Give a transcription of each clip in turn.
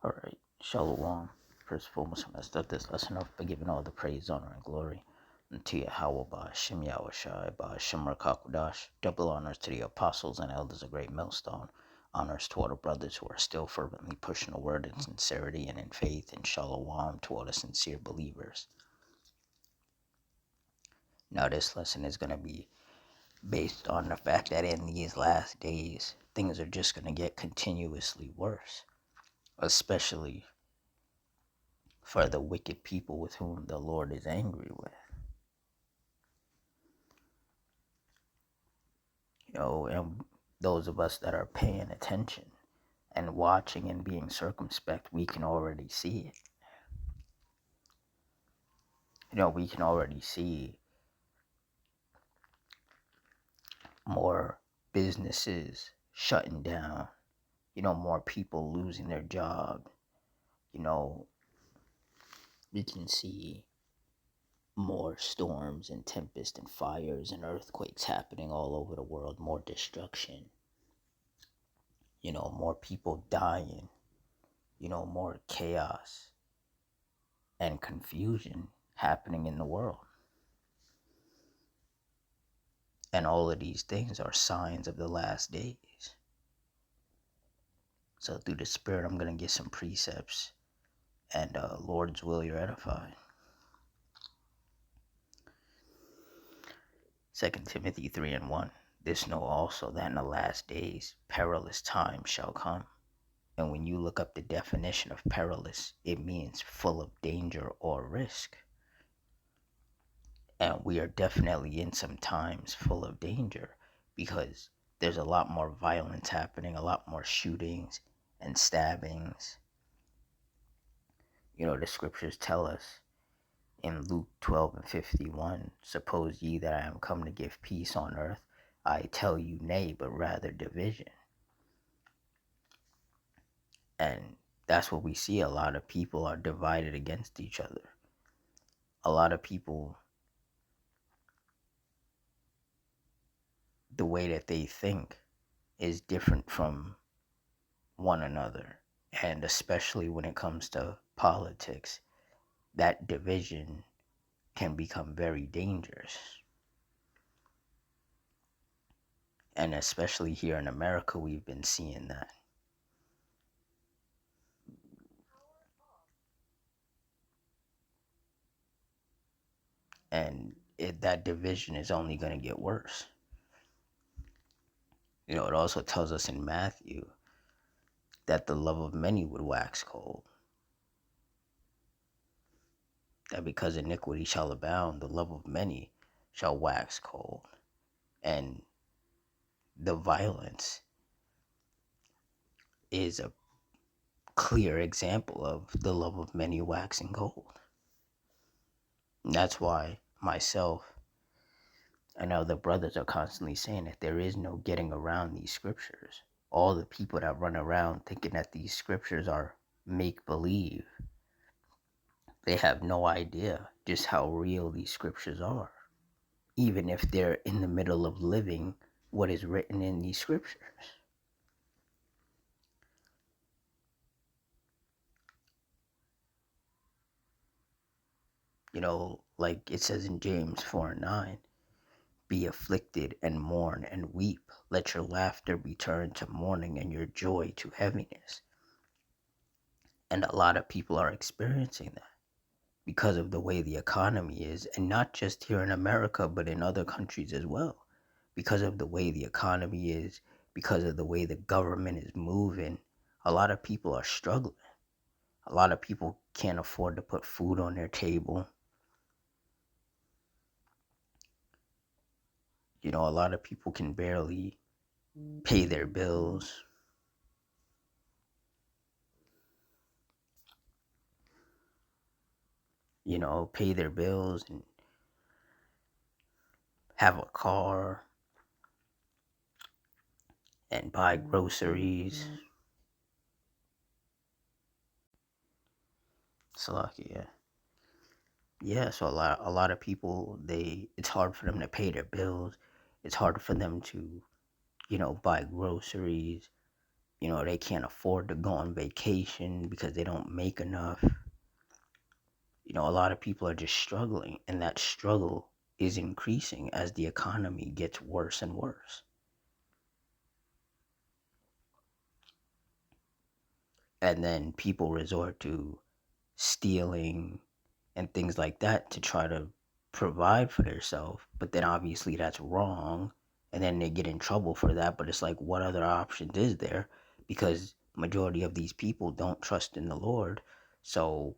Alright, Shalom. First and foremost, I'm going to start this lesson off by giving all the praise, honor, and glory unto Yahweh, Ba'ashem Yahushai, Ba'ashem Rakakwadash. Double honors to the apostles and elders of Great Millstone. Honors to all the brothers who are still fervently pushing the word in sincerity and in faith. And Shalom to all the sincere believers. Now, this lesson is going to be based on the fact that in these last days, things are just going to get continuously worse, especially for the wicked people with whom the Lord is angry with. And those of us that are paying attention and watching and being circumspect, we can already see it. We can already see more businesses shutting down, more people losing their job. We can see more storms and tempests and fires and earthquakes happening all over the world, more destruction, more people dying, more chaos and confusion happening in the world. And all of these things are signs of the last days. So through the Spirit, I'm going to get some precepts, and Lord's will, you're edified. 2 Timothy 3:1. This know also that in the last days perilous times shall come. And when you look up the definition of perilous, it means full of danger or risk. And we are definitely in some times full of danger because there's a lot more violence happening, a lot more shootings and stabbings. The scriptures tell us in Luke 12:51, suppose ye that I am come to give peace on earth, I tell you nay, but rather division. And that's what we see. A lot of people are divided against each other. A lot of people, the way that they think is different from one another. And especially when it comes to politics, that division can become very dangerous. And especially here in America, we've been seeing that. And that division is only going to get worse. It also tells us in Matthew that the love of many would wax cold. That because iniquity shall abound, the love of many shall wax cold. And the violence is a clear example of the love of many waxing cold. And that's why myself and other brothers are constantly saying that there is no getting around these scriptures. All the people that run around thinking that these scriptures are make-believe, they have no idea just how real these scriptures are, even if they're in the middle of living what is written in these scriptures. Like it says in James 4:9, be afflicted and mourn and weep. Let your laughter be turned to mourning and your joy to heaviness. And a lot of people are experiencing that because of the way the economy is, and not just here in America, but in other countries as well. Because of the way the economy is, because of the way the government is moving, a lot of people are struggling. A lot of people can't afford to put food on their table. A lot of people can barely pay their bills. Pay their bills and have a car and buy groceries. Slovakia. Yeah, so a lot of people, it's hard for them to pay their bills. It's hard for them to, buy groceries. They can't afford to go on vacation because they don't make enough. A lot of people are just struggling, and that struggle is increasing as the economy gets worse and worse. And then people resort to stealing and things like that to try to provide for themselves. But then obviously that's wrong. And then they get in trouble for that. But it's like, what other options is there? Because majority of these people don't trust in the Lord. So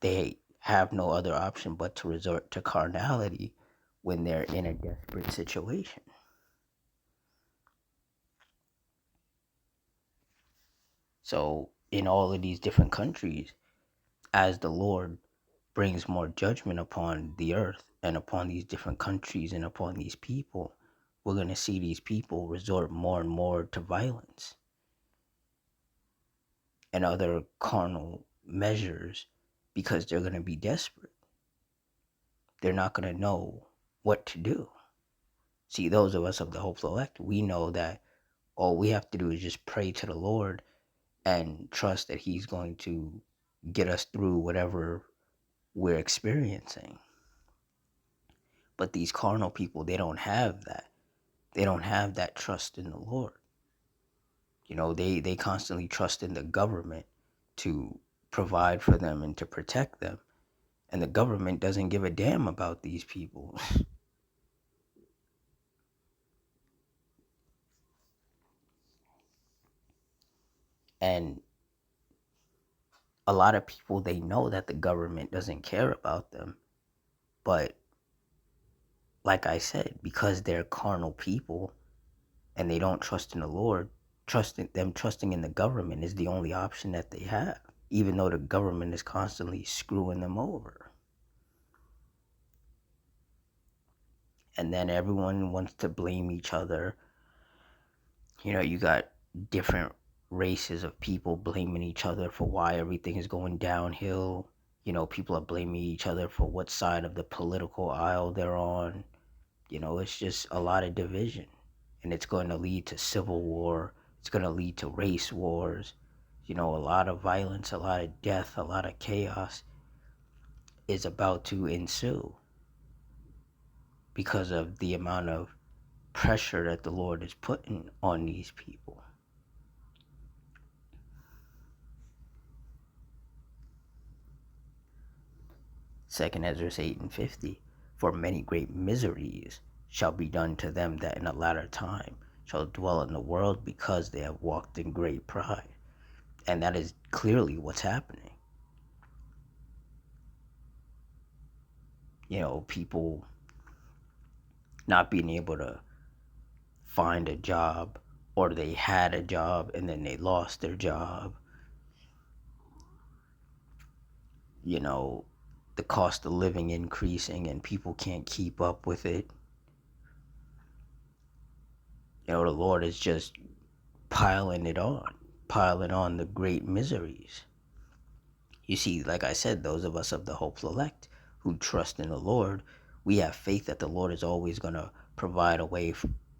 they have no other option but to resort to carnality when they're in a desperate situation. So in all of these different countries, as the Lord brings more judgment upon the earth and upon these different countries and upon these people, we're going to see these people resort more and more to violence and other carnal measures because they're going to be desperate. They're not going to know what to do. See, those of us of the hopeful elect, we know that all we have to do is just pray to the Lord and trust that He's going to get us through whatever we're experiencing. But these carnal people, they don't have that. They don't have that trust in the Lord. They constantly trust in the government to provide for them and to protect them. And the government doesn't give a damn about these people. And a lot of people, they know that the government doesn't care about them. But like I said, because they're carnal people and they don't trust in the Lord, trusting in the government is the only option that they have, even though the government is constantly screwing them over. And then everyone wants to blame each other. You got different races of people blaming each other for why everything is going downhill. People are blaming each other for what side of the political aisle they're on. It's just a lot of division. And it's going to lead to civil war. It's going to lead to race wars. A lot of violence, a lot of death, a lot of chaos is about to ensue because of the amount of pressure that the Lord is putting on these people. Second Ezra 8:50, for many great miseries shall be done to them that in a latter time shall dwell in the world because they have walked in great pride. And that is clearly what's happening. People not being able to find a job, or they had a job and then they lost their job. The cost of living increasing and people can't keep up with it. The Lord is just piling on the great miseries. You see, like I said, those of us of the hopeful elect who trust in the Lord, we have faith that the Lord is always going to provide a way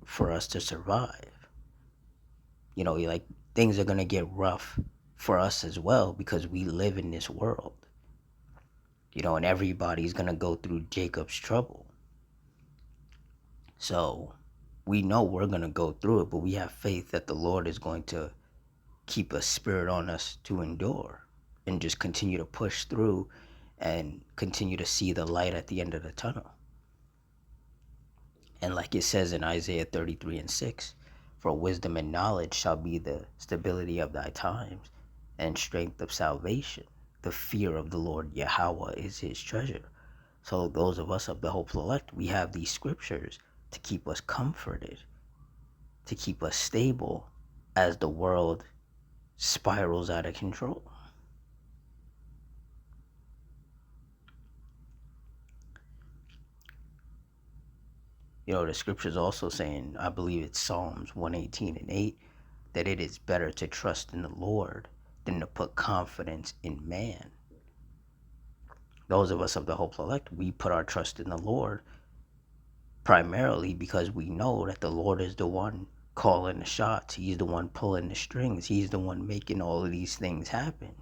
for us to survive. Like, things are going to get rough for us as well because we live in this world. And everybody's going to go through Jacob's trouble. So we know we're going to go through it, but we have faith that the Lord is going to keep a spirit on us to endure and just continue to push through and continue to see the light at the end of the tunnel. And like it says in Isaiah 33:6, for wisdom and knowledge shall be the stability of thy times and strength of salvation. The fear of the Lord Yahweh is his treasure. So those of us of the hopeful elect, we have these scriptures to keep us comforted, to keep us stable as the world spirals out of control. The scriptures also saying, I believe it's Psalms 118:8, that it is better to trust in the Lord than to put confidence in man. Those of us of the hopeful elect, we put our trust in the Lord primarily because we know that the Lord is the one calling the shots. He's the one pulling the strings. He's the one making all of these things happen.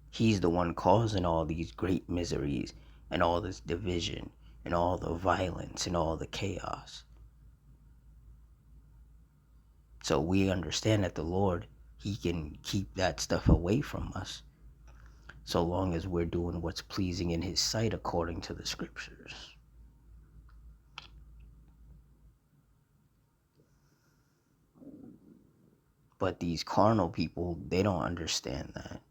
He's the one causing all these great miseries and all this division and all the violence and all the chaos. So we understand that the Lord, He can keep that stuff away from us so long as we're doing what's pleasing in His sight according to the scriptures. But these carnal people, they don't understand that.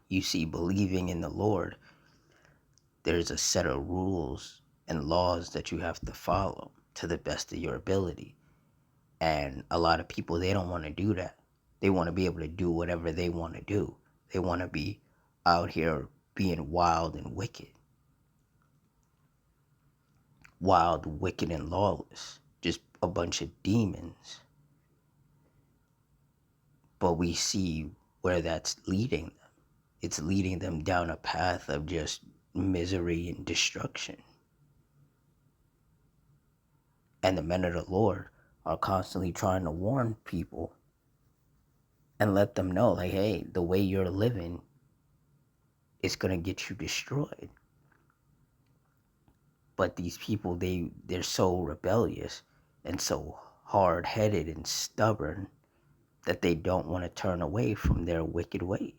You see, believing in the Lord, there's a set of rules and laws that you have to follow to the best of your ability. And a lot of people, they don't want to do that. They want to be able to do whatever they want to do. They want to be out here being wild and wicked. Wild, wicked, and lawless. Just a bunch of demons. But we see where that's leading them. It's leading them down a path of just misery and destruction. And the men of the Lord are constantly trying to warn people and let them know, like, hey, the way you're living is going to get you destroyed. But these people, they're so rebellious and so hard-headed and stubborn that they don't want to turn away from their wicked ways.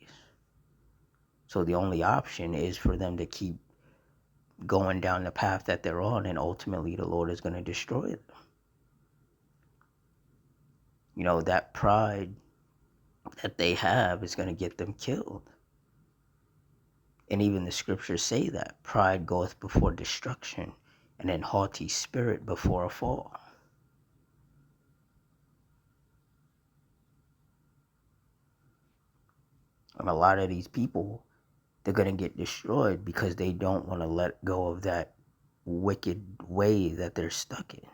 So the only option is for them to keep going down the path that they're on, and ultimately the Lord is going to destroy them. You know, that pride that they have is going to get them killed. And even the scriptures say that pride goeth before destruction, and an haughty spirit before a fall. And a lot of these people, they're going to get destroyed because they don't want to let go of that wicked way that they're stuck in.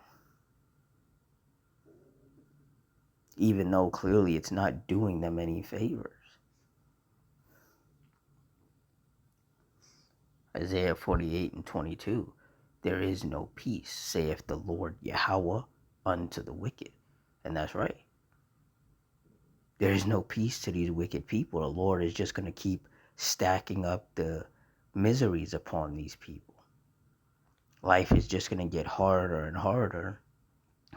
Even though clearly it's not doing them any favors. Isaiah 48:22. There is no peace, saith the Lord Yahweh, unto the wicked. And that's right. There is no peace to these wicked people. The Lord is just going to keep stacking up the miseries upon these people. Life is just going to get harder and harder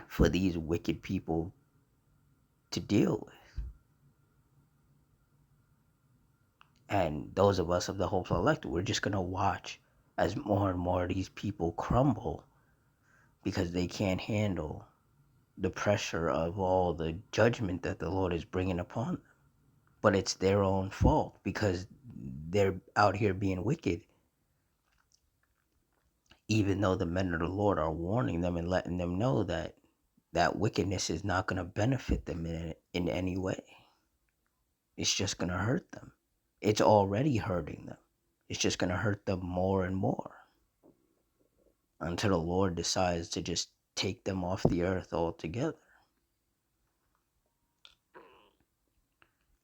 for these wicked people to deal with. And those of us of the hopeful elect, we're just going to watch as more and more of these people crumble because they can't handle the pressure of all the judgment that the Lord is bringing upon them. But it's their own fault because they're out here being wicked, even though the men of the Lord are warning them and letting them know that that wickedness is not going to benefit them in any way. It's just going to hurt them. It's already hurting them. It's just going to hurt them more and more until the Lord decides to just take them off the earth altogether.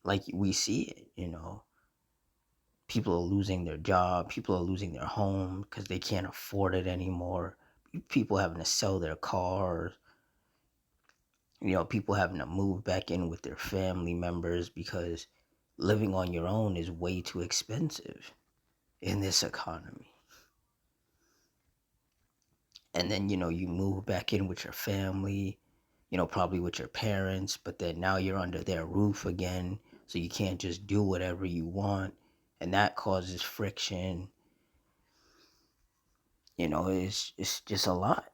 Like we see it, you know. People are losing their job. People are losing their home because they can't afford it anymore. People having to sell their cars. You know, people having to move back in with their family members because living on your own is way too expensive in this economy. And then, you know, you move back in with your family, you know, probably with your parents, but then now you're under their roof again, so you can't just do whatever you want, and that causes friction. You know, it's just a lot.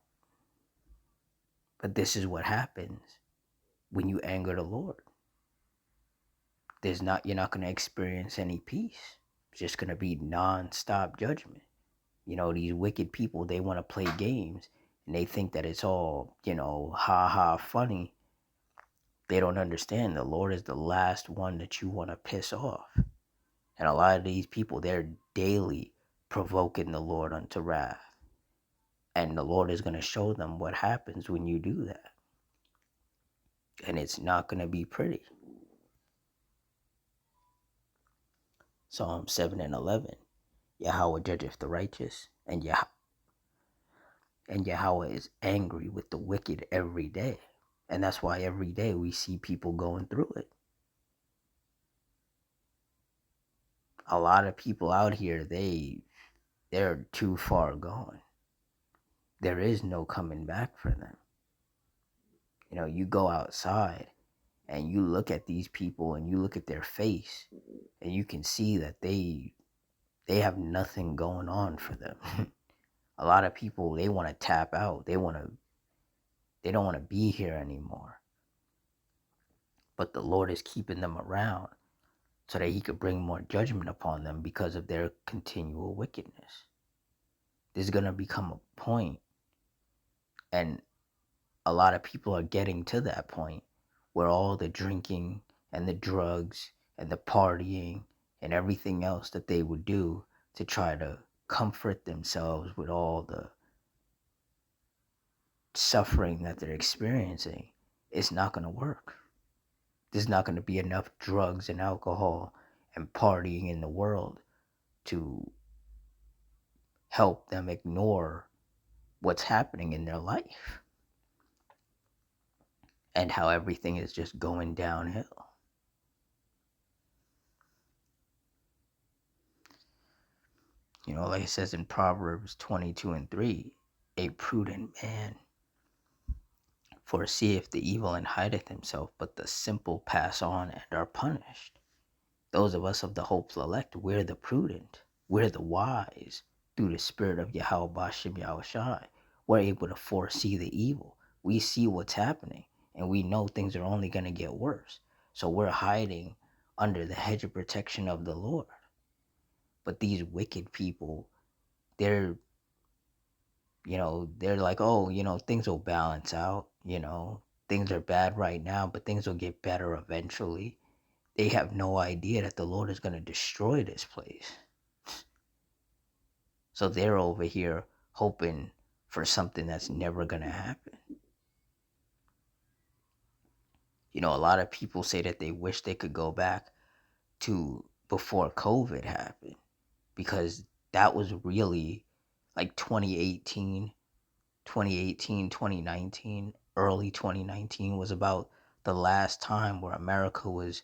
But this is what happens when you anger the Lord. You're not going to experience any peace. It's just going to be non-stop judgment. You know, these wicked people, they want to play games and they think that it's all, you know, ha ha funny. They don't understand the Lord is the last one that you want to piss off. And a lot of these people, they're daily provoking the Lord unto wrath. And the Lord is going to show them what happens when you do that. And it's not going to be pretty. Psalm 7:11. Yahweh judgeth the righteous And Yahweh is angry with the wicked every day. And that's why every day we see people going through it. A lot of people out here, they're too far gone. There is no coming back for them. You go outside and you look at these people and you look at their face and you can see that they have nothing going on for them. A lot of people, they want to tap out. They don't want to be here anymore. But the Lord is keeping them around so that he could bring more judgment upon them because of their continual wickedness. There's going to become a point, and a lot of people are getting to that point where all the drinking and the drugs and the partying and everything else that they would do to try to comfort themselves with all the suffering that they're experiencing, it's not going to work. There's not going to be enough drugs and alcohol and partying in the world to help them ignore what's happening in their life and how everything is just going downhill. Like it says in Proverbs 22:3, a prudent man foreseeth the evil and hideth himself, but the simple pass on and are punished. Those of us of the hopeful elect, we're the prudent, we're the wise. Through the spirit of Yahweh Bashem Yahushai, we're able to foresee the evil. We see what's happening, and we know things are only going to get worse. So we're hiding under the hedge of protection of the Lord. But these wicked people, they're they're like, oh, things will balance out. Things are bad right now, but things will get better eventually. They have no idea that the Lord is going to destroy this place. So they're over here hoping for something that's never going to happen. A lot of people say that they wish they could go back to before COVID happened, because that was really like 2019, early 2019 was about the last time where America was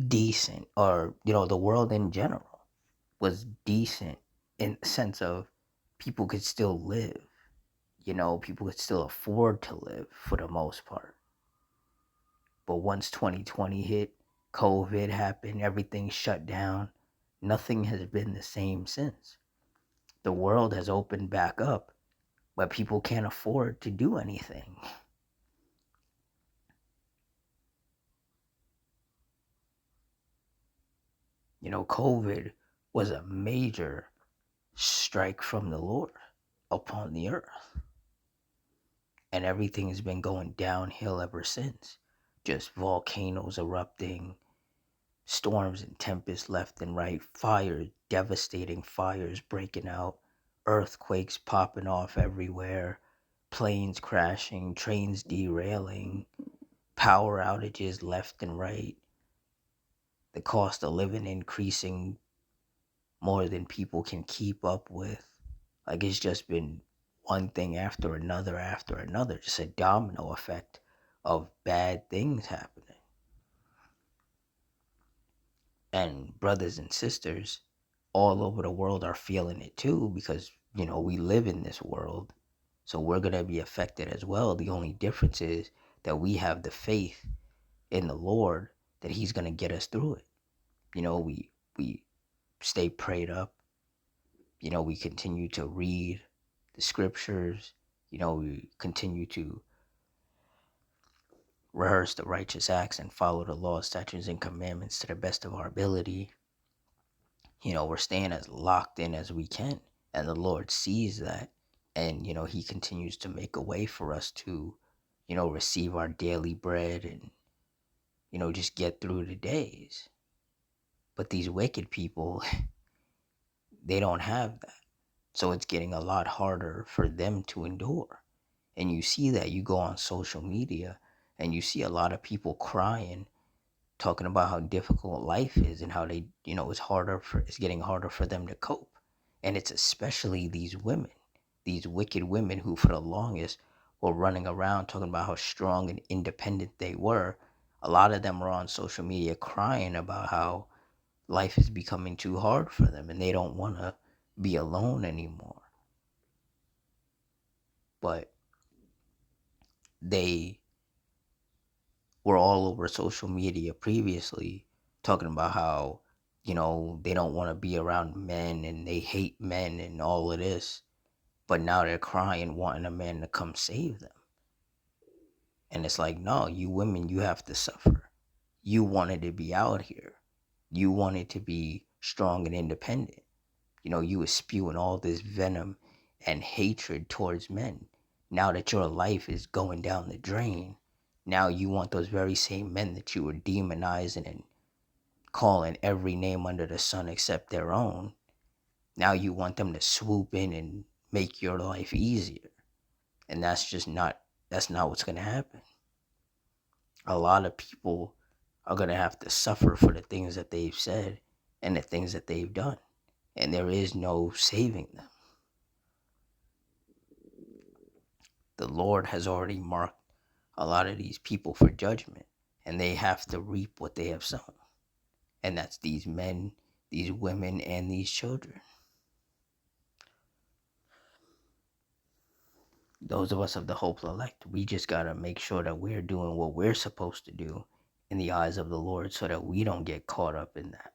decent, or the world in general was decent in the sense of people could still live. People could still afford to live for the most part. But once 2020 hit, COVID happened, everything shut down, nothing has been the same since. The world has opened back up, but people can't afford to do anything. COVID was a major strike from the Lord upon the earth. And everything has been going downhill ever since. Just volcanoes erupting, storms and tempests left and right, fires, devastating fires breaking out, earthquakes popping off everywhere, planes crashing, trains derailing, power outages left and right, the cost of living increasing more than people can keep up with. Like, it's just been one thing after another, just a domino effect of bad things happening. And brothers and sisters all over the world are feeling it too, because, we live in this world. So we're going to be affected as well. The only difference is that we have the faith in the Lord that he's going to get us through it. We stay prayed up. We continue to read the scriptures. We continue to rehearse the righteous acts and follow the laws, statutes, and commandments to the best of our ability. We're staying as locked in as we can, and the Lord sees that, and he continues to make a way for us to receive our daily bread and just get through the days. But these wicked people, they don't have that, so it's getting a lot harder for them to endure. And you see that. You go on social media and you see a lot of people crying, talking about how difficult life is and how they it's getting harder for them to cope. And it's especially these women, these wicked women who, for the longest, were running around talking about how strong and independent they were. A lot of them are on social media crying about how life is becoming too hard for them and they don't want to be alone anymore. But they were all over social media previously talking about how, they don't want to be around men and they hate men and all of this. But now they're crying, wanting a man to come save them. And it's like, no, you women, you have to suffer. You wanted to be out here. You wanted to be strong and independent. You were spewing all this venom and hatred towards men. Now that your life is going down the drain, now you want those very same men that you were demonizing and calling every name under the sun except their own. Now you want them to swoop in and make your life easier. And that's not what's going to happen. A lot of people are going to have to suffer for the things that they've said and the things that they've done. And there is no saving them. The Lord has already marked a lot of these people for judgment, and they have to reap what they have sown. And that's these men, these women, and these children. Those of us of the hopeful elect, we just got to make sure that we're doing what we're supposed to do in the eyes of the Lord so that we don't get caught up in that.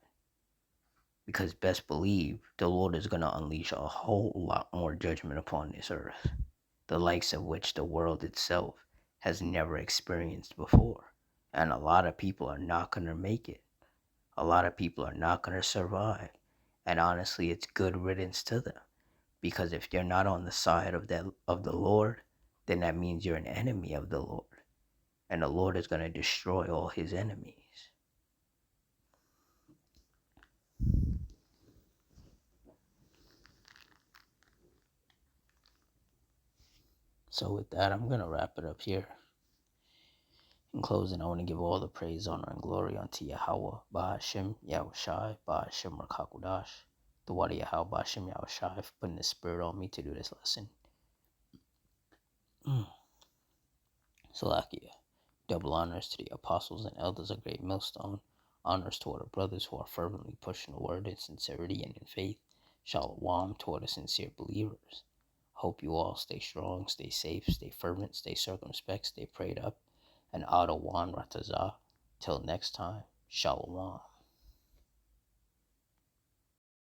Because best believe the Lord is going to unleash a whole lot more judgment upon this earth, the likes of which the world itself has never experienced before. And a lot of people are not going to make it. A lot of people are not going to survive. And honestly, it's good riddance to them. Because if you're not on the side of the Lord, then that means you're an enemy of the Lord. And the Lord is going to destroy all his enemies. So with that, I'm going to wrap it up here. In closing, I want to give all the praise, honor, and glory unto Yahweh, Bahashim, Yahushai, Bahashim, Rakakudash, the Wadi Yahweh, Bahashim, Yahushai, for putting the spirit on me to do this lesson. Salakia. Double honors to the apostles and elders of Great Millstone. Honors toward our brothers who are fervently pushing the word in sincerity and in faith. Shalom toward the sincere believers. Hope you all stay strong, stay safe, stay fervent, stay circumspect, stay prayed up. And Adawan Ratazah. Till next time, Shalom.